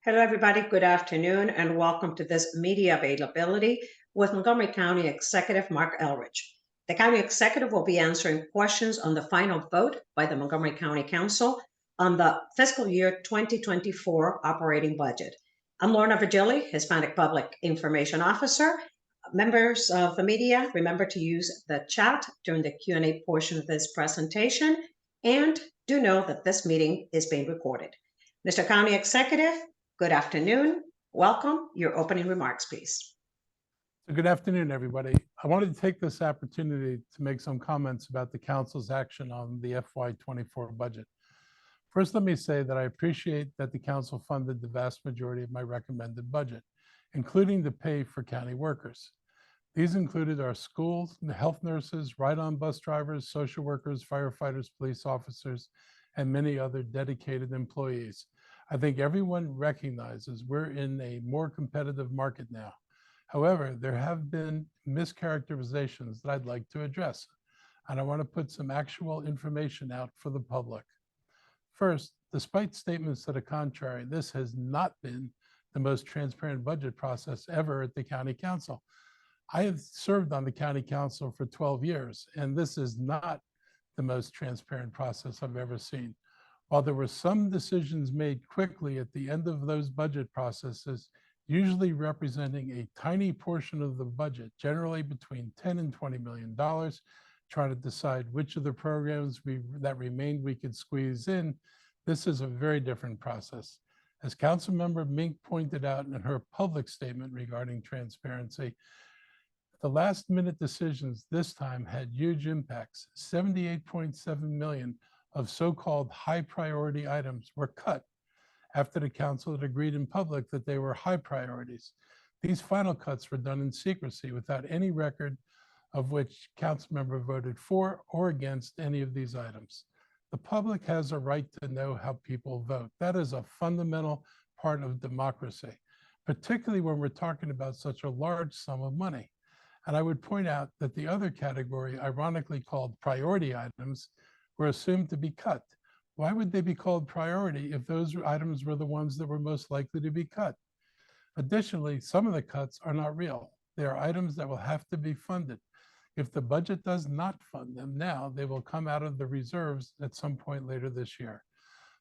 Hello, everybody. Good afternoon, and welcome to this media availability with Montgomery County Executive Marc Elrich. The County Executive will be answering questions on the final vote by the Montgomery County Council on the fiscal year 2024 operating budget. I'm Lorna Virgili, Hispanic Public Information Officer. Members of the media, remember to use the chat during the Q&A portion of this presentation, and do know that this meeting is being recorded. Mr. County Executive, good afternoon. Welcome. Your opening remarks, please. Good afternoon, everybody. I wanted to take this opportunity to make some comments about the Council's action on the FY24 budget. First, let me say that I appreciate that the Council funded the vast majority of my recommended budget, including the pay for county workers. These included our schools, the health nurses, ride-on bus drivers, social workers, firefighters, police officers, and many other dedicated employees. I think everyone recognizes we're in a more competitive market now. However, there have been mischaracterizations that I'd like to address, and I want to put some actual information out for the public. First, despite statements to the contrary, this has not been the most transparent budget process ever at the County Council. I have served on the County Council for 12 years, and this is not the most transparent process I've ever seen. While there were some decisions made quickly at the end of those budget processes, usually representing a tiny portion of the budget, generally between $10 and $20 million, trying to decide which of the programs that remained we could squeeze in, this is a very different process. As Councilmember Mink pointed out in her public statement regarding transparency, the last minute decisions this time had huge impacts. 78.7 million of so-called high priority items were cut after the council had agreed in public that they were high priorities. These final cuts were done in secrecy without any record of which council member voted for or against any of these items. The public has a right to know how people vote. That is a fundamental part of democracy, particularly when we're talking about such a large sum of money. And I would point out that the other category, ironically called priority items, were assumed to be cut. Why would they be called priority if those items were the ones that were most likely to be cut? Additionally, some of the cuts are not real. They are items that will have to be funded. If the budget does not fund them now, they will come out of the reserves at some point later this year.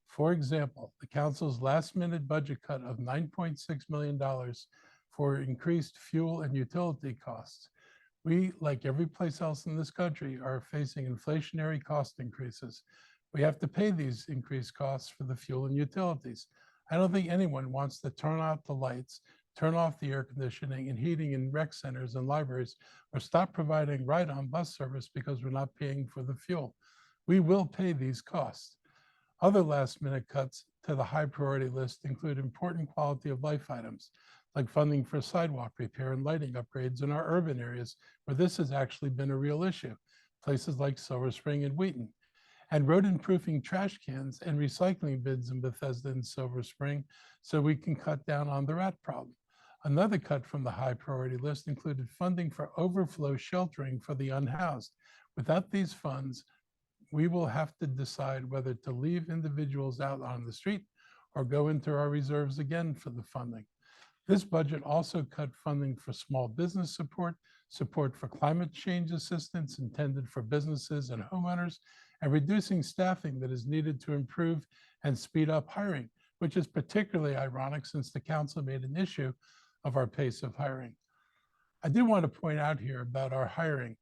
For example, the council's last-minute budget cut of $9.6 million for increased fuel and utility costs. We, like every place else in this country, are facing inflationary cost increases. We have to pay these increased costs for the fuel and utilities. I don't think anyone wants to turn out the lights, turn off the air conditioning and heating in rec centers and libraries, or stop providing ride-on bus service because we're not paying for the fuel. We will pay these costs. Other last-minute cuts to the high priority list include important quality of life items, like funding for sidewalk repair and lighting upgrades in our urban areas, where this has actually been a real issue, places like Silver Spring and Wheaton, and rodent-proofing trash cans and recycling bins in Bethesda and Silver Spring, so we can cut down on the rat problem. Another cut from the high priority list included funding for overflow sheltering for the unhoused. Without these funds, we will have to decide whether to leave individuals out on the street or go into our reserves again for the funding. This budget also cut funding for small business support, support for climate change assistance intended for businesses and homeowners, and reducing staffing that is needed to improve and speed up hiring, which is particularly ironic since the council made an issue of our pace of hiring. I do want to point out here about our hiring.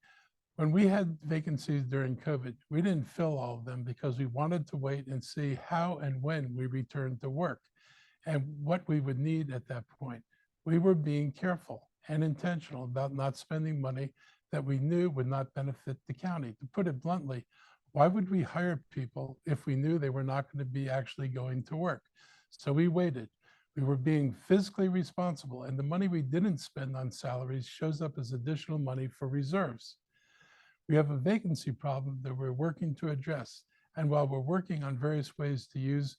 When we had vacancies during COVID, we didn't fill all of them because we wanted to wait and see how and when we returned to work and what we would need at that point. We were being careful and intentional about not spending money that we knew would not benefit the county. To put it bluntly, why would we hire people if we knew they were not going to be actually going to work? So we waited. We were being fiscally responsible, and the money we didn't spend on salaries shows up as additional money for reserves. We have a vacancy problem that we're working to address. And while we're working on various ways to use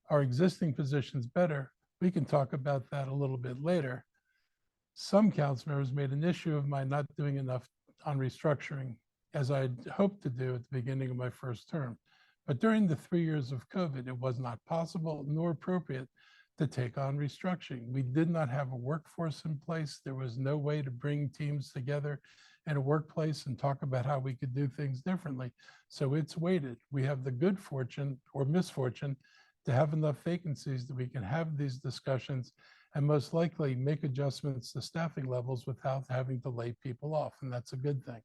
our existing positions better, we can talk about that a little bit later. Some council members made an issue of my not doing enough on restructuring, as I had hoped to do at the beginning of my first term. But during the 3 years of COVID, it was not possible nor appropriate to take on restructuring. We did not have a workforce in place. There was no way to bring teams together in a workplace and talk about how we could do things differently. So it's waited. We have the good fortune or misfortune to have enough vacancies that we can have these discussions and most likely make adjustments to staffing levels without having to lay people off. And that's a good thing.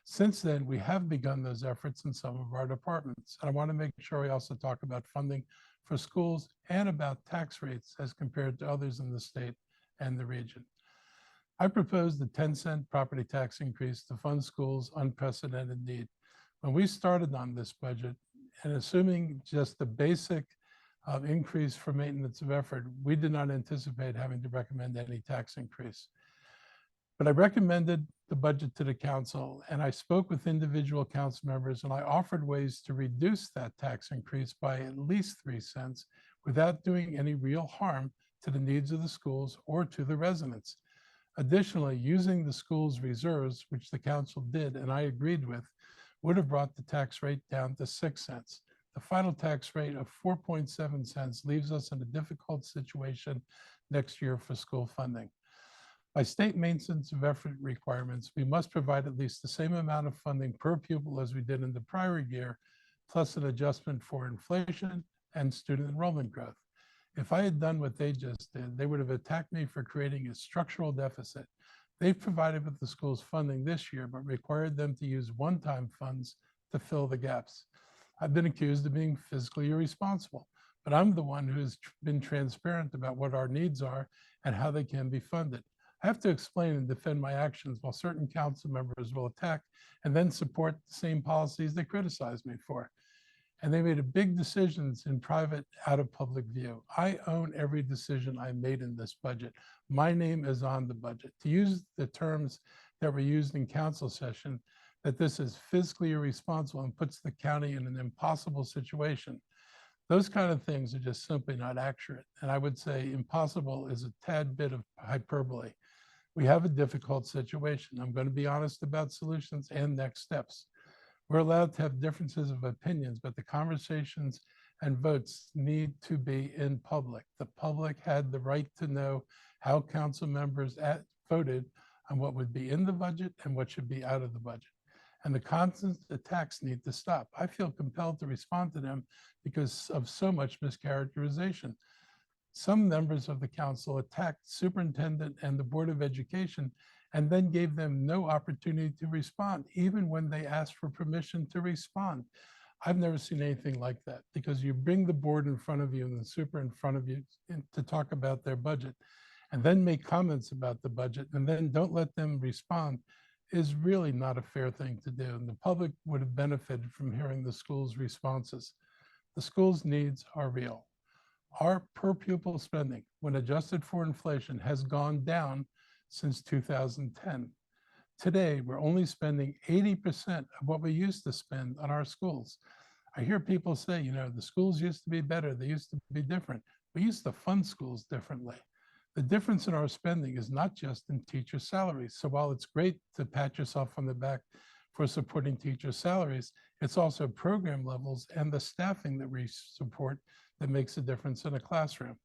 Since then, we have begun those efforts in some of our departments. And I want to make sure we also talk about funding for schools and about tax rates as compared to others in the state and the region. I proposed a 10-cent property tax increase to fund schools' unprecedented need. When we started on this budget, and assuming just the basic increase for maintenance of effort, we did not anticipate having to recommend any tax increase. But I recommended the budget to the council, and I spoke with individual council members, and I offered ways to reduce that tax increase by at least 3 cents without doing any real harm to the needs of the schools or to the residents. Additionally, using the school's reserves, which the council did and I agreed with, would have brought the tax rate down to 6 cents. The final tax rate of 4.7 cents leaves us in a difficult situation next year for school funding. By state maintenance of effort requirements, we must provide at least the same amount of funding per pupil as we did in the prior year, plus an adjustment for inflation and student enrollment growth. If I had done what they just did, they would have attacked me for creating a structural deficit. They've provided with the school's funding this year, but required them to use one-time funds to fill the gaps. I've been accused of being fiscally irresponsible, but I'm the one who's been transparent about what our needs are and how they can be funded. I have to explain and defend my actions while certain council members will attack and then support the same policies they criticize me for. And they made big decisions in private, out of public view. I own every decision I made in this budget. My name is on the budget. To use the terms that were used in council session, that this is fiscally irresponsible and puts the county in an impossible situation. Those kind of things are just simply not accurate. And I would say impossible is a tad bit of hyperbole. We have a difficult situation. I'm going to be honest about solutions and next steps. We're allowed to have differences of opinions, but the conversations and votes need to be in public. The public had the right to know how council members voted on what would be in the budget and what should be out of the budget. And the constant attacks need to stop. I feel compelled to respond to them because of so much mischaracterization. Some members of the council attacked superintendent and the Board of Education and then gave them no opportunity to respond, even when they asked for permission to respond. I've never seen anything like that, because you bring the board in front of you and the super in front of you to talk about their budget and then make comments about the budget and then don't let them respond is really not a fair thing to do. And the public would have benefited from hearing the school's responses. The school's needs are real. Our per pupil spending, when adjusted for inflation, has gone down since 2010. Today, we're only spending 80% of what we used to spend on our schools. I hear people say, you know, the schools used to be better, they used to be different. We used to fund schools differently. The difference in our spending is not just in teacher salaries. So while it's great to pat yourself on the back for supporting teacher salaries, it's also program levels and the staffing that we support that makes a difference in a classroom.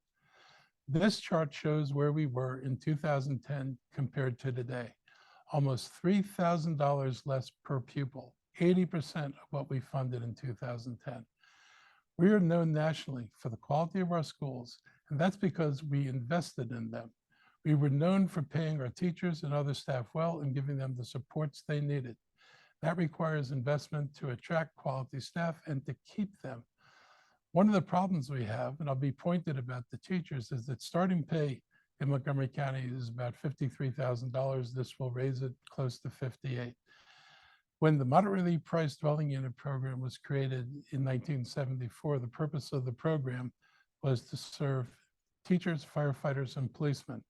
This chart shows where we were in 2010 compared to today. Almost $3,000 less per pupil, 80% of what we funded in 2010. We are known nationally for the quality of our schools, and that's because we invested in them. We were known for paying our teachers and other staff well and giving them the supports they needed. That requires investment to attract quality staff and to keep them. One of the problems we have, and I'll be pointed about the teachers, is that starting pay in Montgomery County is about $53,000. This will raise it close to $58,000. When the moderately priced dwelling unit program was created in 1974, the purpose of the program was to serve teachers, firefighters, and policemen.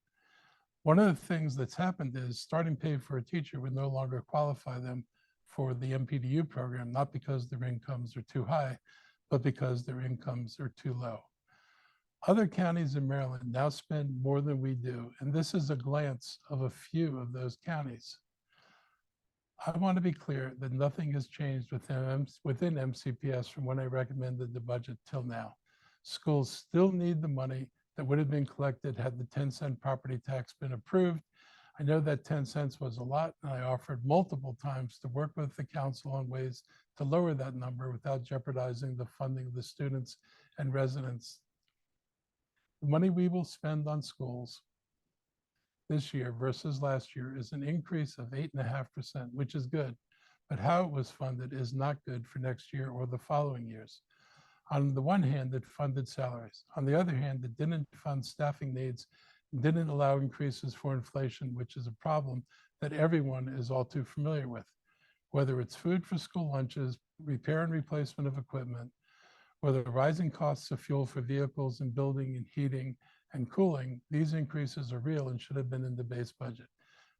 One of the things that's happened is starting pay for a teacher would no longer qualify them for the MPDU program, not because their incomes are too high, but because their incomes are too low. Other counties in Maryland now spend more than we do, and this is a glance of a few of those counties. I want to be clear that nothing has changed within MCPS from when I recommended the budget till now. Schools still need the money that would have been collected had the 10-cent property tax been approved. I know that 10 cents was a lot, and I offered multiple times to work with the council on ways to lower that number without jeopardizing the funding of the students and residents. The money we will spend on schools this year versus last year is an increase of 8.5%, which is good. But how it was funded is not good for next year or the following years. On the one hand, it funded salaries. On the other hand, it didn't fund staffing needs, didn't allow increases for inflation, which is a problem that everyone is all too familiar with. Whether it's food for school lunches, repair and replacement of equipment, whether rising costs of fuel for vehicles and building and heating and cooling, these increases are real and should have been in the base budget.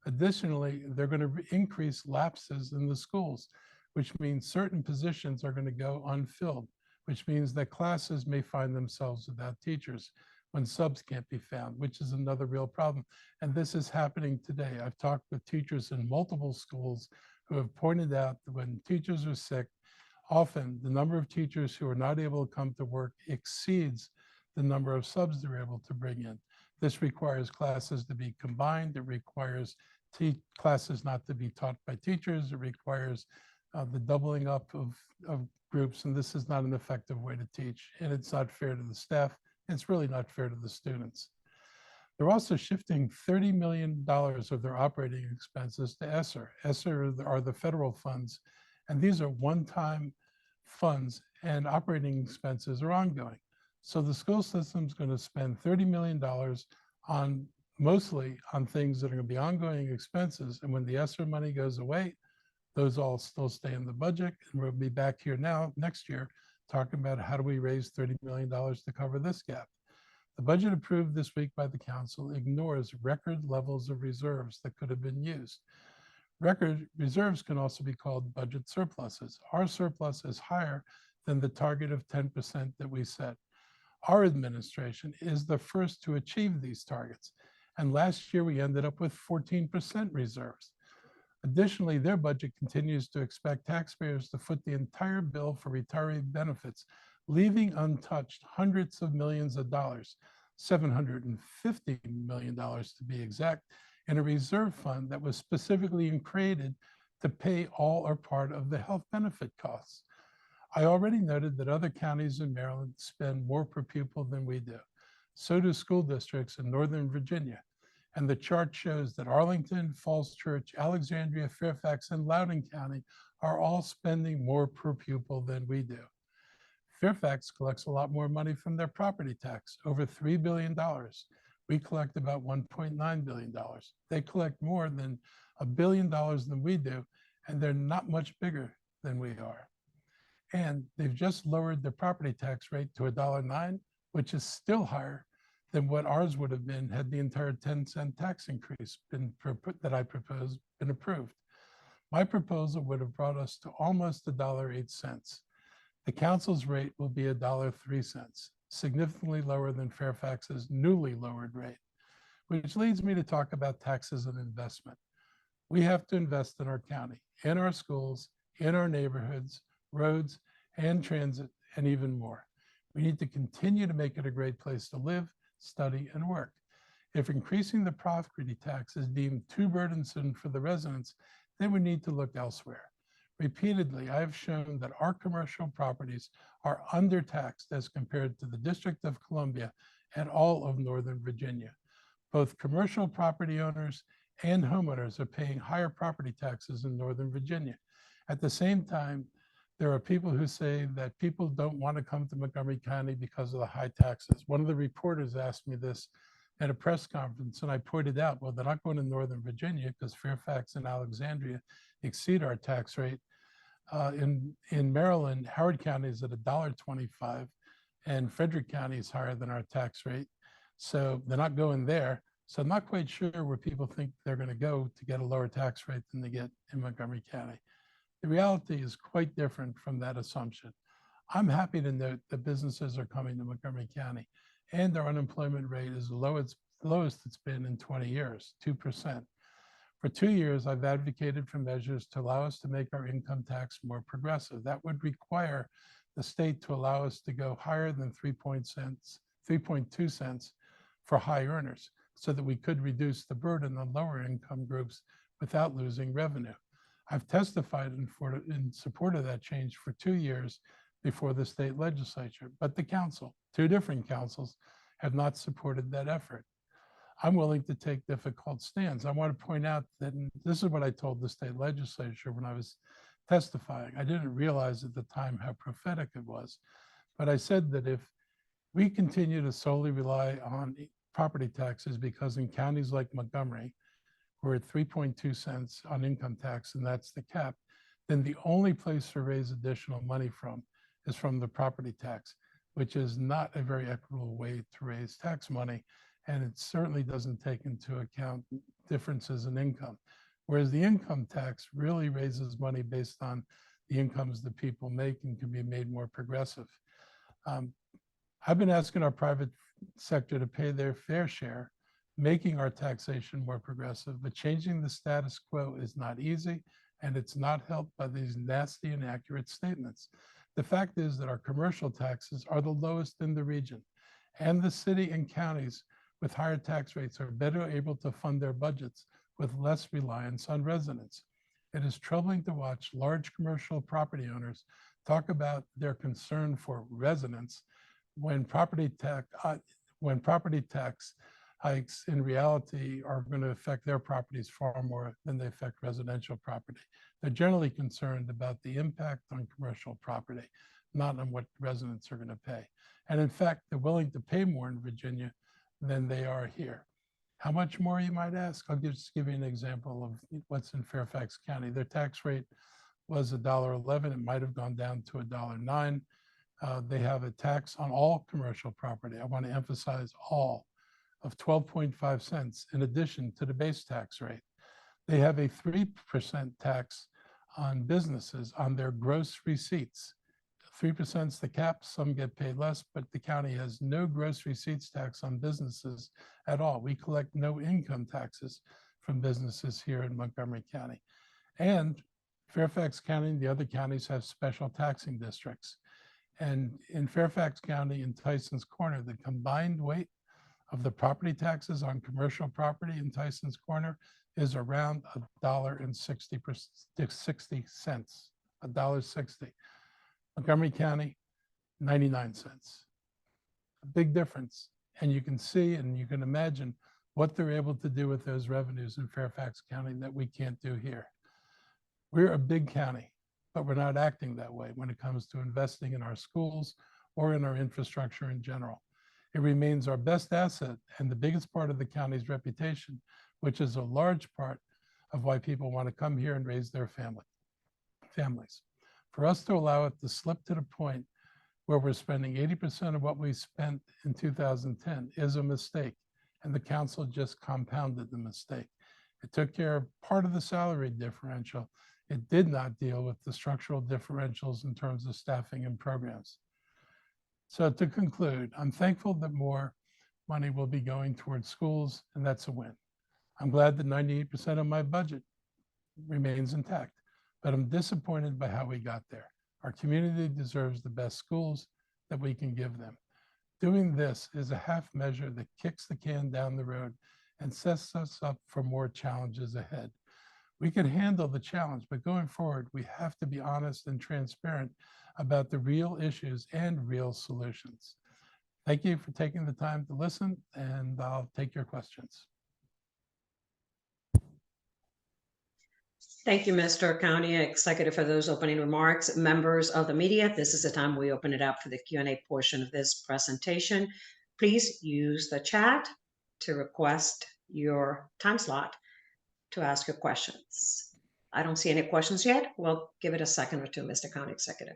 Additionally, they're going to increase lapses in the schools, which means certain positions are going to go unfilled, which means that classes may find themselves without teachers when subs can't be found, which is another real problem. And this is happening today. I've talked with teachers in multiple schools who have pointed out that when teachers are sick, often the number of teachers who are not able to come to work exceeds the number of subs they're able to bring in. This requires classes to be combined. It requires classes not to be taught by teachers. It requires the doubling up of groups, and this is not an effective way to teach, and it's not fair to the staff. It's really not fair to the students. They're also shifting $30 million of their operating expenses to ESSER. ESSER are the federal funds, and these are one-time funds, and operating expenses are ongoing. So the school system's going to spend $30 million on mostly on things that are going to be ongoing expenses, and when the ESSER money goes away, those all still stay in the budget, and we'll be back here now next year talking about how do we raise $30 million to cover this gap. The budget approved this week by the council ignores record levels of reserves that could have been used. Record reserves can also be called budget surpluses. Our surplus is higher than the target of 10% that we set. Our administration is the first to achieve these targets, and last year we ended up with 14% reserves. Additionally, their budget continues to expect taxpayers to foot the entire bill for retiree benefits, leaving untouched hundreds of millions of dollars, $750 million to be exact, in a reserve fund that was specifically created to pay all or part of the health benefit costs. I already noted that other counties in Maryland spend more per pupil than we do. So do school districts in Northern Virginia. And the chart shows that Arlington, Falls Church, Alexandria, Fairfax, and Loudoun County are all spending more per pupil than we do. Fairfax collects a lot more money from their property tax, over $3 billion. We collect about $1.9 billion. They collect more than $1 billion than we do, and they're not much bigger than we are. And they've just lowered their property tax rate to $1.09, which is still higher than what ours would have been had the entire 10-cent tax increase that I proposed been approved. My proposal would have brought us to almost $1.08. The council's rate will be $1.03, significantly lower than Fairfax's newly lowered rate, which leads me to talk about taxes and investment. We have to invest in our county, in our schools, in our neighborhoods, roads, and transit, and even more. We need to continue to make it a great place to live, study, and work. If increasing the property tax is deemed too burdensome for the residents, then we need to look elsewhere. Repeatedly, I have shown that our commercial properties are undertaxed as compared to the District of Columbia and all of Northern Virginia. Both commercial property owners and homeowners are paying higher property taxes in Northern Virginia. At the same time, there are people who say that people don't want to come to Montgomery County because of the high taxes. One of the reporters asked me this at a press conference, and I pointed out, well, they're not going to Northern Virginia because Fairfax and Alexandria exceed our tax rate. In Maryland, Howard County is at $1.25, and Frederick County is higher than our tax rate. So they're not going there. So I'm not quite sure where people think they're going to go to get a lower tax rate than they get in Montgomery County. The reality is quite different from that assumption. I'm happy to note that businesses are coming to Montgomery County, and our unemployment rate is the lowest it's been in 20 years, 2%. For 2 years, I've advocated for measures to allow us to make our income tax more progressive. That would require the state to allow us to go higher than 3.2 cents for high earners so that we could reduce the burden on lower income groups without losing revenue. I've testified in support of that change for 2 years before the state legislature, but the council, 2 different councils, have not supported that effort. I'm willing to take difficult stands. I want to point out that this is what I told the state legislature when I was testifying. I didn't realize at the time how prophetic it was, but I said that if we continue to solely rely on property taxes, because in counties like Montgomery, we're at 3.2 cents on income tax, and that's the cap, then the only place to raise additional money from is from the property tax, which is not a very equitable way to raise tax money. And it certainly doesn't take into account differences in income. Whereas the income tax really raises money based on the incomes that people make and can be made more progressive. I've been asking our private sector to pay their fair share, making our taxation more progressive, but changing the status quo is not easy, and it's not helped by these nasty, inaccurate statements. The fact is that our commercial taxes are the lowest in the region, and the city and counties with higher tax rates are better able to fund their budgets with less reliance on residents. It is troubling to watch large commercial property owners talk about their concern for residents when property tax hikes in reality are going to affect their properties far more than they affect residential property. They're generally concerned about the impact on commercial property, not on what residents are going to pay. And in fact, they're willing to pay more in Virginia than they are here. How much more, you might ask? I'll just give you an example of what's in Fairfax County. Their tax rate was $1.11. It might have gone down to $1.09. They have a tax on all commercial property. I want to emphasize all, of 12.5 cents in addition to the base tax rate. They have a 3% tax on businesses on their gross receipts. 3% is the cap. Some get paid less, but the county has no gross receipts tax on businesses at all. We collect no income taxes from businesses here in Montgomery County. And Fairfax County and the other counties have special taxing districts. And in Fairfax County and Tyson's Corner, the combined weight of the property taxes on commercial property in Tyson's Corner is around $1.60. $1.60. Montgomery County, 99 cents. A big difference. And you can see and you can imagine what they're able to do with those revenues in Fairfax County that we can't do here. We're a big county, but we're not acting that way when it comes to investing in our schools or in our infrastructure in general. It remains our best asset and the biggest part of the county's reputation, which is a large part of why people want to come here and raise their families. For us to allow it to slip to the point where we're spending 80% of what we spent in 2010 is a mistake, and the council just compounded the mistake. It took care of part of the salary differential. It did not deal with the structural differentials in terms of staffing and programs. So to conclude, I'm thankful that more money will be going towards schools, and that's a win. I'm glad that 98% of my budget remains intact, but I'm disappointed by how we got there. Our community deserves the best schools that we can give them. Doing this is a half measure that kicks the can down the road and sets us up for more challenges ahead. We can handle the challenge, but going forward, we have to be honest and transparent about the real issues and real solutions. Thank you for taking the time to listen, and I'll take your questions. Thank you, Mr. County Executive, for those opening remarks. Members of the media, this is the time we open it up for the Q&A portion of this presentation. Please use the chat to request your time slot to ask your questions. I don't see any questions yet. We'll give it a second or two, Mr. County Executive.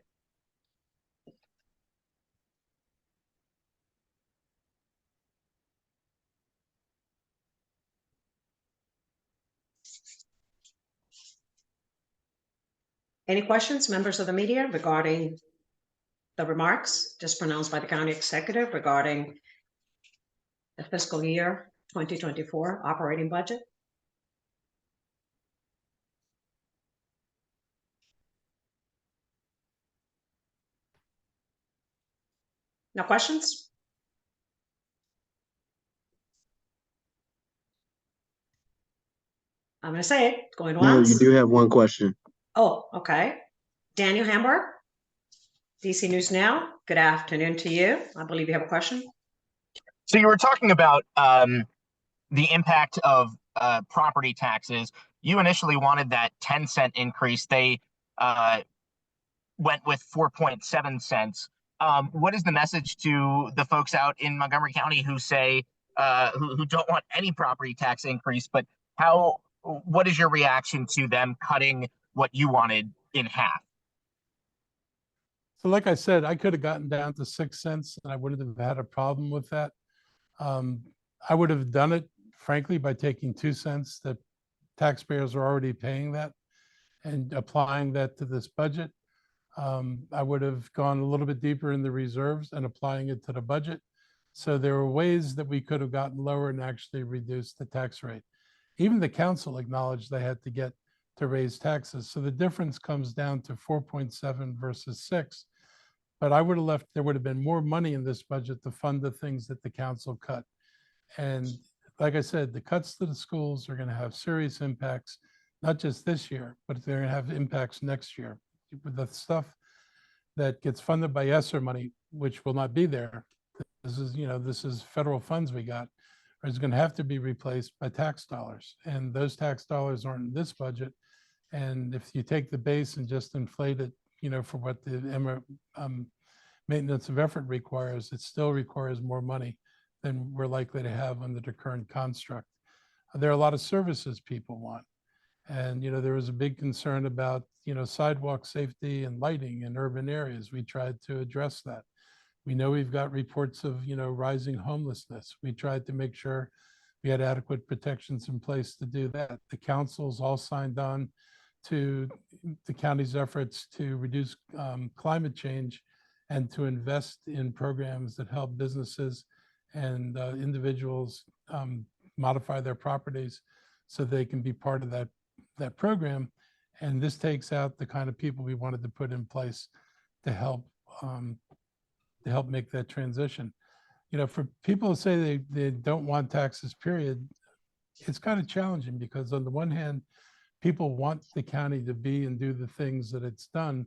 Any questions, members of the media, regarding the remarks just pronounced by the County Executive regarding the fiscal year 2024 operating budget? No questions? I'm going to say it. Going Mayor, once. you do have one question. Oh, okay. Daniel Hamburg, DC News Now. Good afternoon to you. I believe you have a question. So you were talking about the impact of property taxes. You initially wanted that 10-cent increase. They went with 4.7 cents. What is the message to the folks out in Montgomery County who say who don't want any property tax increase? But what is your reaction to them cutting what you wanted in half? So like I said, I could have gotten down to 6 cents and I wouldn't have had a problem with that. I would have done it, frankly, by taking 2 cents that taxpayers are already paying that and applying that to this budget. I would have gone a little bit deeper in the reserves and applying it to the budget. So there were ways that we could have gotten lower and actually reduced the tax rate. Even the council acknowledged they had to get to raise taxes. So the difference comes down to 4.7 versus 6. But I would have left, there would have been more money in this budget to fund the things that the council cut. And like I said, the cuts to the schools are going to have serious impacts, not just this year, but they're going to have impacts next year. With the stuff that gets funded by ESSER money, which will not be there, this is federal funds we got, is going to have to be replaced by tax dollars. And those tax dollars aren't in this budget. And if you take the base and just inflate it, for what the maintenance of effort requires, it still requires more money than we're likely to have under the current construct. There are a lot of services people want. And, there was a big concern about, sidewalk safety and lighting in urban areas. We tried to address that. We know we've got reports of, rising homelessness. We tried to make sure we had adequate protections in place to do that. The councils all signed on to the county's efforts to reduce climate change and to invest in programs that help businesses and individuals modify their properties so they can be part of that program. And this takes out the kind of people we wanted to put in place to help make that transition. For people to say they don't want taxes, period, it's kind of challenging because on the one hand, people want the county to be and do the things that it's done.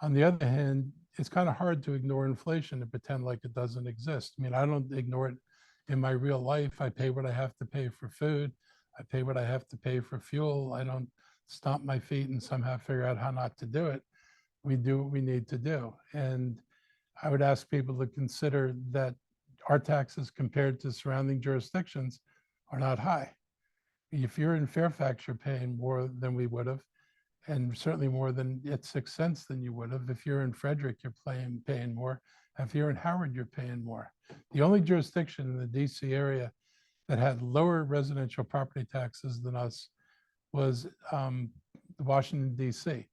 On the other hand, it's kind of hard to ignore inflation and pretend like it doesn't exist. I mean, I don't ignore it in my real life. I pay what I have to pay for food. I pay what I have to pay for fuel. I don't stomp my feet and somehow figure out how not to do it. We do what we need to do. And I would ask people to consider that our taxes compared to surrounding jurisdictions are not high. If you're in Fairfax, you're paying more than we would have, and certainly more than at 6 cents than you would have. If you're in Frederick, you're paying more. If you're in Howard, you're paying more. The only jurisdiction in the DC area that had lower residential property taxes than us was Washington, DC.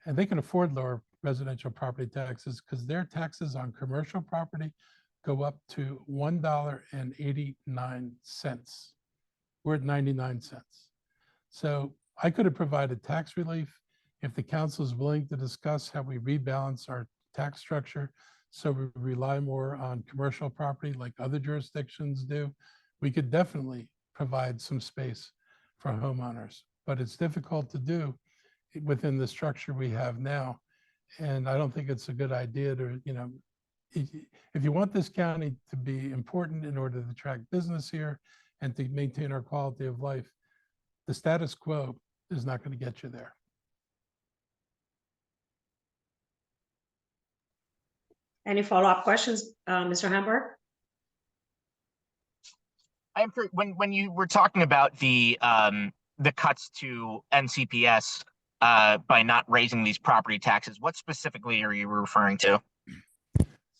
And they can afford lower residential property taxes because their taxes on commercial property go up to $1.89. We're at 99 cents. So I could have provided tax relief if the council is willing to discuss how we rebalance our tax structure so we rely more on commercial property like other jurisdictions do. We could definitely provide some space for homeowners, but it's difficult to do within the structure we have now. And I don't think it's a good idea to, if you want this county to be important in order to attract business here and to maintain our quality of life, the status quo is not going to get you there. Any follow-up questions, Mr. Hamburg? When you were talking about the cuts to NCPS by not raising these property taxes, what specifically are you referring to?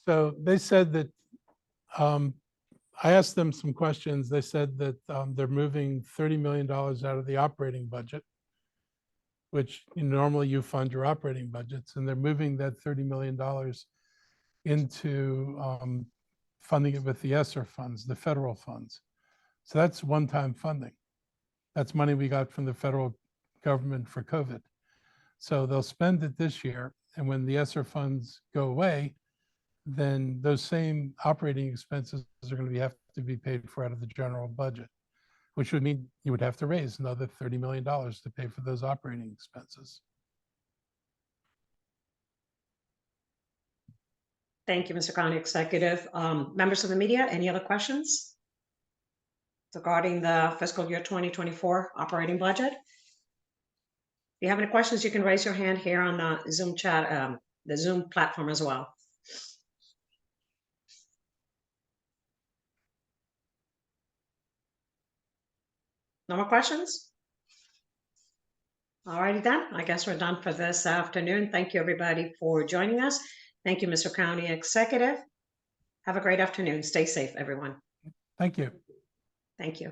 So they said that I asked them some questions. They said that they're moving $30 million out of the operating budget, which normally you fund your operating budgets, and they're moving that $30 million into funding it with the ESSER funds, the federal funds. So that's one-time funding. That's money we got from the federal government for COVID. So they'll spend it this year, and when the ESSER funds go away, then those same operating expenses are going to have to be paid for out of the general budget, which would mean you would have to raise another $30 million to pay for those operating expenses. Thank you, Mr. County Executive. Members of the media, any other questions regarding the fiscal year 2024 operating budget? If you have any questions, you can raise your hand here on the Zoom chat, the Zoom platform as well. No more questions? All righty then, I guess we're done for this afternoon. Thank you, everybody, for joining us. Thank you, Mr. County Executive. Have a great afternoon. Stay safe, everyone. Thank you. Thank you.